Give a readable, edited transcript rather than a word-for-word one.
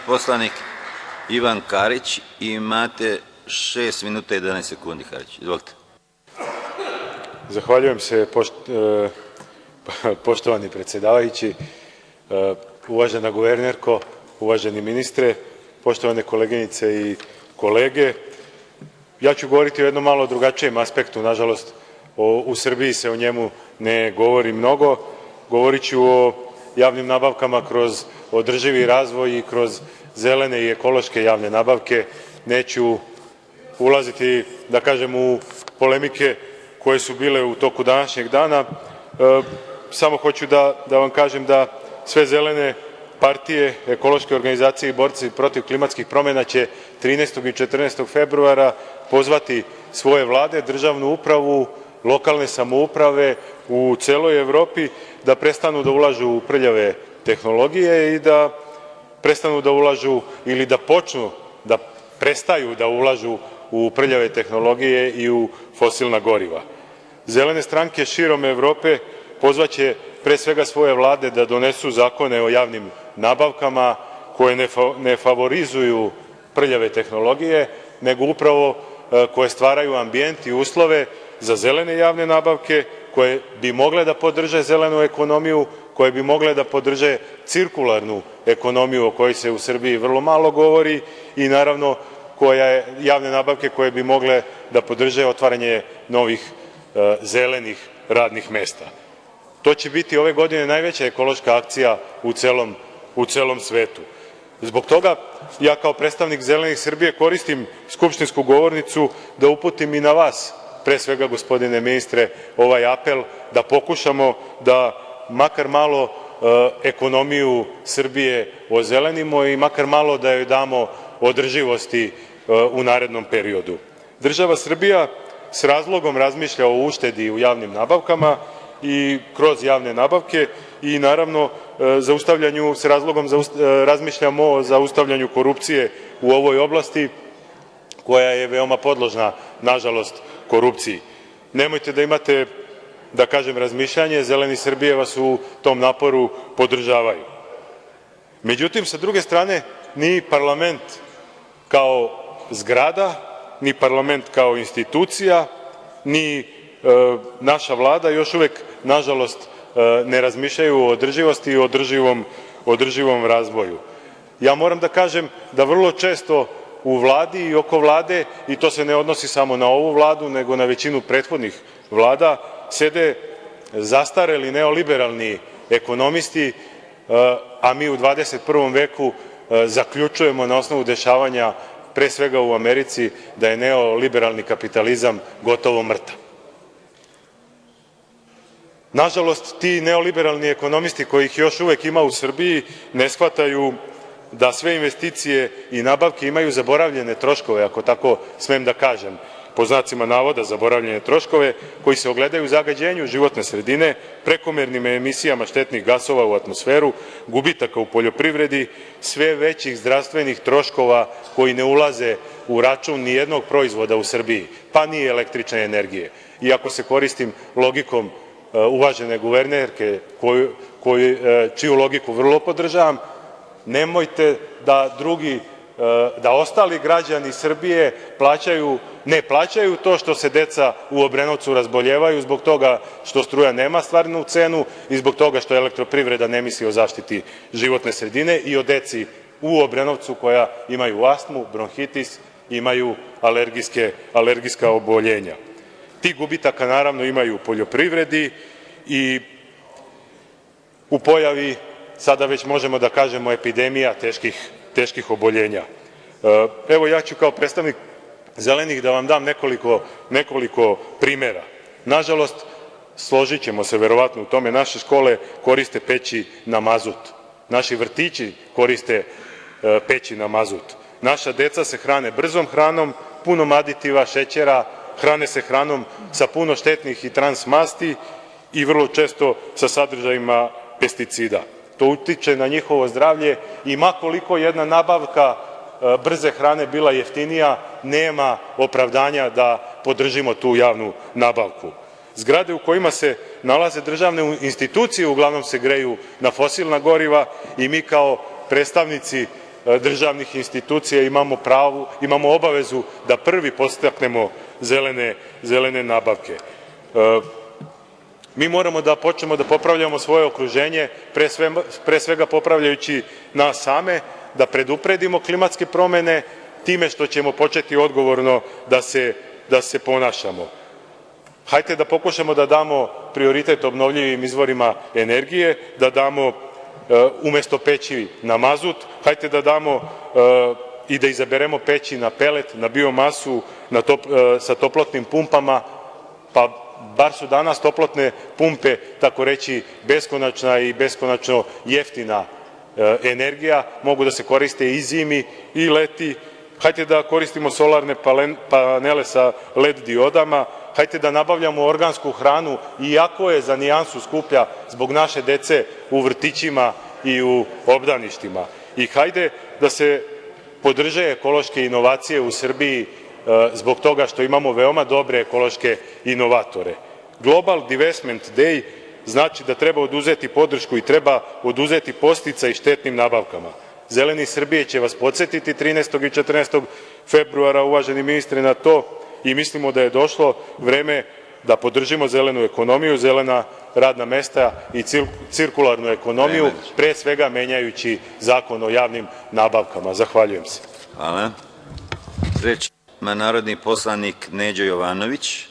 Poslanik Ivan Karić, imate 6 minuta i 11 sekundi, Karić. Izvolite. Zahvaljujem se, poštovani predsedavajući, uvažena guvernerko, uvaženi ministre, poštovane koleginice i kolege. Ja ću govoriti o jednom malo drugačijem aspektu, nažalost, u Srbiji se o njemu ne govori mnogo. Govorit ću o javnim nabavkama kroz održivi razvoj i kroz zelene i ekološke javne nabavke. Neću ulaziti, da kažem, u polemike koje su bile u toku današnjeg dana. Samo hoću da vam kažem da sve zelene partije, ekološke organizacije i borci protiv klimatskih promena će 13. i 14. februara pozvati svoje vlade, državnu upravu, lokalne samouprave u celoj Evropi da prestanu da ulažu u prljave tehnologije i da prestanu da ulažu ili da počnu da prestaju da ulažu u prljave tehnologije i u fosilna goriva. Zelene stranke širom Evrope pozvaće pre svega svoje vlade da donesu zakone o javnim nabavkama koje ne favorizuju prljave tehnologije, nego upravo koje stvaraju ambijent i uslove za zelene javne nabavke, koje bi mogle da podrže zelenu ekonomiju, koje bi mogle da podrže cirkularnu ekonomiju o kojoj se u Srbiji vrlo malo govori i naravno javne nabavke koje bi mogle da podrže otvaranje novih zelenih radnih mesta. To će biti ove godine najveća ekološka akcija u celom svetu. Zbog toga ja kao predstavnik Zelenih Srbije koristim skupštinsku govornicu da uputim i na vas, pre svega gospodine ministre, ovaj apel da pokušamo da makar malo ekonomiju Srbije ozelenimo i makar malo da joj damo održivosti u narednom periodu. Država Srbija s razlogom razmišlja o uštedi u javnim nabavkama i kroz javne nabavke i naravno s razlogom razmišljamo o zaustavljanju korupcije u ovoj oblasti koja je veoma podložna, nažalost, korupciji. Nemojte da imate, da kažem, razmišljanje, Zeleni Srbije vas u tom naporu podržavaju. Međutim, sa druge strane, ni parlament kao zgrada, ni parlament kao institucija, ni naša vlada još uvek, nažalost, ne razmišljaju o održivosti i održivom razvoju. Ja moram da kažem da vrlo često u vladi i oko vlade, i to se ne odnosi samo na ovu vladu, nego na većinu prethodnih vlada, sede zastareli neoliberalni ekonomisti, a mi u 21. veku zaključujemo na osnovu dešavanja pre svega u Americi da je neoliberalni kapitalizam gotovo mrtav. Nažalost, ti neoliberalni ekonomisti, kojih još uvek ima u Srbiji, ne shvataju da sve investicije i nabavke imaju zaboravljene troškove, ako tako smem da kažem, po znacima navoda zaboravljene troškove, koji se ogledaju u zagađenju životne sredine, prekomernim emisijama štetnih gasova u atmosferu, gubitaka u poljoprivredi, sve većih zdravstvenih troškova koji ne ulaze u račun ni jednog proizvoda u Srbiji, pa ni električne energije. Iako se koristim logikom uvažene guvernerke, čiju logiku vrlo podržavam, nemojte da ostali građani Srbije ne plaćaju to što se deca u Obrenovcu razboljevaju zbog toga što struja nema stvarnu cenu i zbog toga što elektroprivreda ne misli o zaštiti životne sredine i o deci u Obrenovcu koja imaju astmu, bronhitis, imaju alergijska oboljenja. Ti gubitaka naravno imaju u poljoprivredi i u pojavi, sada već možemo da kažemo, epidemija teških oboljenja. Evo, ja ću kao predstavnik Zelenih da vam dam nekoliko primera. Nažalost, složit ćemo se verovatno u tome, naše škole koriste peći na mazut, naši vrtići koriste peći na mazut, naša deca se hrane brzom hranom, punom aditiva, šećera, hrane se hranom sa puno štetnih i trans masti i vrlo često sa sadržajima pesticida. To utiče na njihovo zdravlje i ma koliko jedna nabavka brze hrane bila jeftinija, nema opravdanja da podržimo tu javnu nabavku. Zgrade u kojima se nalaze državne institucije uglavnom se greju na fosilna goriva i mi kao predstavnici državnih institucija imamo obavezu da prvi podstaknemo zelene nabavke. Mi moramo da počnemo da popravljamo svoje okruženje, pre svega popravljajući nas same, da predupredimo klimatske promene time što ćemo početi odgovorno da se ponašamo. Hajde da pokušamo da damo prioritet obnovljivim izvorima energije, da damo umesto peći na mazut, hajde da damo i da izaberemo peći na pelet, na biomasu, sa toplotnim pumpama, pa bar su danas toplotne pumpe, tako reći, beskonačna i beskonačno jeftina energija, mogu da se koriste i zimi i leti. Hajde da koristimo solarne panele sa LED diodama, hajde da nabavljamo organsku hranu, iako je za nijansu skuplja zbog naše dece u vrtićima i u obdaništima. I hajde da se podrže ekološke inovacije u Srbiji zbog toga što imamo veoma dobre ekološke inovatore. Global Divestment Day znači da treba oduzeti podršku i treba oduzeti podsticaj štetnim nabavkama. Zeleni Srbije će vas podsetiti 13. i 14. februara, uvaženi ministre, na to i mislimo da je došlo vreme da podržimo zelenu ekonomiju, zelena radna mesta i cirkularnu ekonomiju, pre svega menjajući Zakon o javnim nabavkama. Zahvaljujem se. Hvala. Reč ima narodni poslanik Neđo Jovanović.